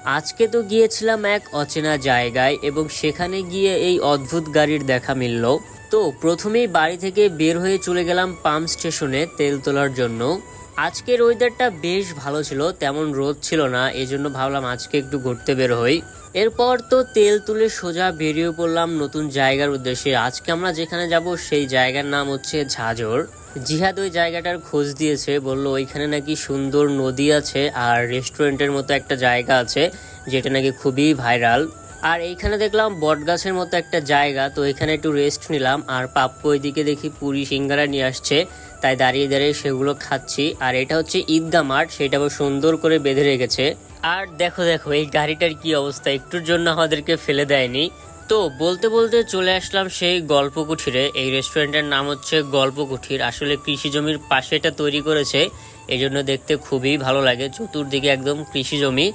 আজকে তো গিয়েছিলাম এক অচেনা জায়গায় এবং সেখানে গিয়ে এই অদ্ভুত গাড়ির দেখা মিলল। তো প্রথমেই বাড়ি থেকে বের হয়ে চলে গেলাম পাম্প স্টেশনে তেল তোলার জন্য। আজকের ওয়েদারটা বেশ ভালো ছিল, তেমন রোদ ছিল না, এজন্য ভাবলাম আজকে একটু ঘুরতে বের হই। এরপর তো তেল তুলে সোজা বেরিয়ে পড়লাম নতুন জায়গার উদ্দেশ্যে। আজকে আমরা যেখানে যাব সেই জায়গার নাম হচ্ছে ঝাজর। জিহাদ ওই জায়গাটার খোঁজ দিয়েছে, বলল ওইখানে নাকি সুন্দর নদী আছে আর রেস্টুরেন্টের মতো একটা জায়গা আছে যেটা নাকি খুবই ভাইরাল। আর এইখানে দেখলাম বটগাছের মতো একটা জায়গা, তো এখানে একটু রেস্ট নিলাম। আর পাপ্পু ওইদিকে দেখি পুরি সিঙ্গারা নিয়ে আসছে, তাই দাঁড়িয়ে দাঁড়িয়ে সেগুলো খাচ্ছি। আর এটা হচ্ছে ঈদগাহ মাঠ, সেটা আবার সুন্দর করে বেঁধে রেখেছে। আর দেখো দেখো এই গাড়িটার কি অবস্থা, একটুর জন্য আমাদেরকে ফেলে দেয়নি। তো বলতে বলতে চলে আসলাম সেই গল্প কুঠিরে। এই রেস্টুরেন্টের নাম হচ্ছে গল্প কুঠির। আসলে কৃষি জমির পাশে এটা তৈরি করেছে, এই জন্য দেখতে খুবই ভালো লাগে। চতুর্দিকে একদম কৃষি জমি,